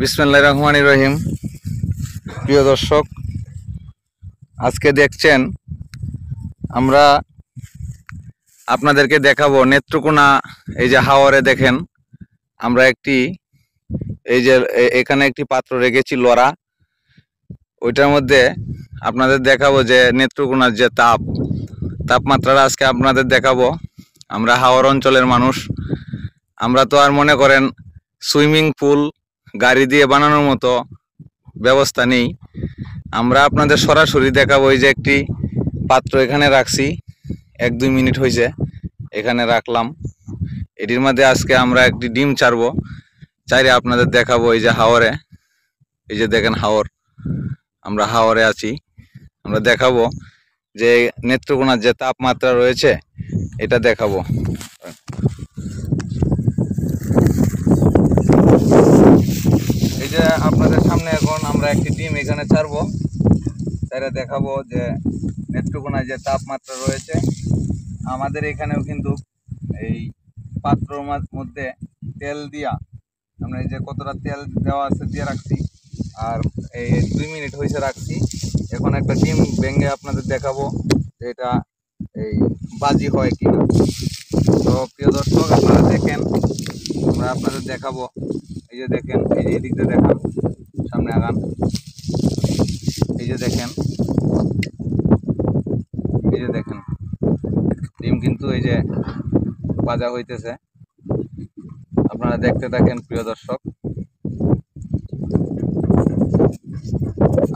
বিসমিল্লাহির রহমানির রহিম। প্রিয় দর্শক, আজকে দেখছেন আমরা আপনাদেরকে দেখাবো নেত্রকোনা। এই যে হাওরে দেখেন, আমরা এখানে একটি পাত্র রেখেছি লড়া, ওইটার মধ্যে আপনাদের দেখাবো যে নেত্রকোনার যে তাপমাত্রাটা আজকে আপনাদের দেখাবো। আমরা হাওর অঞ্চলের মানুষ, আমরা তো আর মনে করেন সুইমিং পুল গাড়ি দিয়ে বানানোর মতো ব্যবস্থা নেই। আমরা আপনাদের সরাসরি দেখাবো। এই যে একটি পাত্র এখানে রাখছি, 1-2 মিনিট হয়েছে এখানে রাখলাম। এটির মধ্যে আজকে আমরা একটি ডিম ছাড়বো, চাইরে আপনাদের দেখাবো। এই যে হাওরে, এই যে দেখেন হাওর, আমরা হাওরে আছি। আমরা দেখাবো যে নেত্রকোনার যে তাপমাত্রা রয়েছে এটা দেখাবো। এই যে আপনাদের সামনে এখন আমরা একটি ডিম এখানে ছাড়বো, তাইলে দেখাবো যে নেত্রকোনায় যে তাপমাত্রা রয়েছে। আমাদের এখানেও কিন্তু এই পাত্রর মধ্যে তেল দিয়া, আমরা এই যে কতটা তেল দেওয়া আছে দিয়ে রাখছি, আর এই 2 মিনিট হয়েছে রাখছি। এখন একটা ডিম ভেঙে আপনাদের দেখাবো যে এটা এই বাজি হয় কিনা। তো প্রিয় দর্শক, আপনারা দেখেন, আমরা আপনাদের দেখাবো। এই যে দেখেন, এই যে এদিক দিয়ে দেখান, সামনে আগান। এই যে দেখেন, এই যে দেখেন ডিম কিন্তু এই যে বাজা হইতেছে। আপনারা দেখতে থাকেন প্রিয় দর্শক।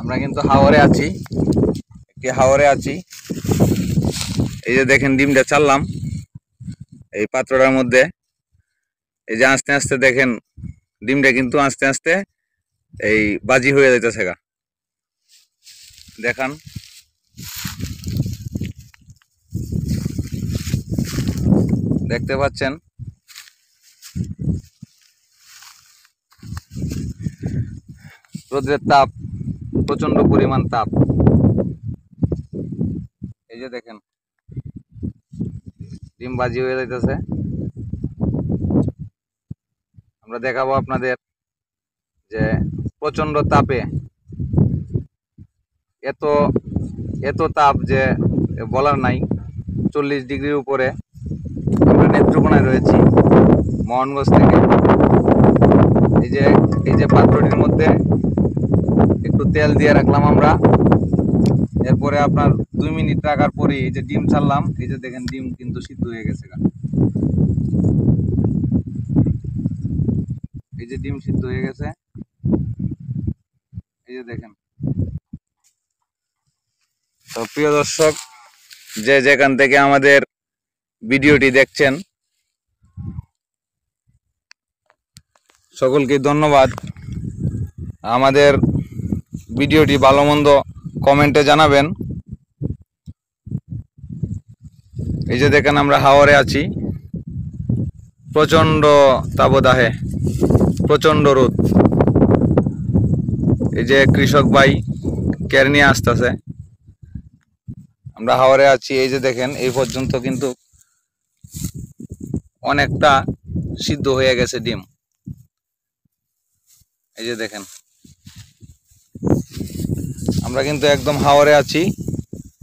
আমরা কিন্তু হাওরে আছি, একটি হাওরে আছি। এই যে দেখেন ডিমটা চাললাম এই পাত্রটার মধ্যে। এই যে আস্তে আস্তে দেখেন ডিমটা কিন্তু আস্তে আস্তে এই বাজি হয়ে যাইতেছে গা। দেখান, দেখতে পাচ্ছেন। রোদ্রের তাপ, প্রচন্ড পরিমাণ তাপ। এই যে দেখেন ডিম বাজি হয়ে যাইতেছে। আমরা দেখাবো আপনাদের যে প্রচন্ড তাপে, এত এত তাপ যে বলার নাই। 40 ডিগ্রির উপরে। আমরা নেত্রকোনায় রয়েছি, মোহনগঞ্জ থেকে। এই যে পাত্রটির মধ্যে একটু তেল দিয়ে রাখলাম আমরা। এরপরে আপনার 2 মিনিট রাখার পরে এই যে ডিম ছাড়লাম। এই যে দেখেন ডিম কিন্তু সিদ্ধ হয়ে গেছে। এই যে ডিম সিদ্ধ হয়ে গেছে, এই যে দেখেন। তো প্রিয় দর্শক, যে যেখান থেকে আমাদের ভিডিওটি দেখছেন, সকলকে ধন্যবাদ। আমাদের ভিডিওটি ভালো মন্দ কমেন্টে জানাবেন। এই যে দেখেন আমরা হাওরে আছি, প্রচন্ড তাপদাহে, প্রচন্ড রোদ। এই যে কৃষক ভাই কের নিয়ে আসতেছে। আমরা হাওরে আছি। এই যে দেখেন এই পর্যন্ত কিন্তু অনেকটা সিদ্ধ হয়ে গেছে ডিম। এই যে দেখেন, আমরা কিন্তু একদম হাওরে আছি।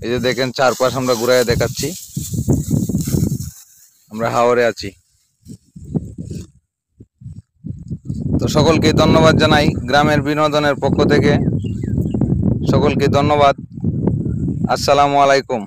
এই যে দেখেন চারপাশ আমরা ঘুরাইয়া দেখাচ্ছি, আমরা হাওরে আছি। তো সকলকে ধন্যবাদ জানাই গ্রামের বিনোদনের পক্ষ থেকে। সকলকে ধন্যবাদ। আসসালামু আলাইকুম।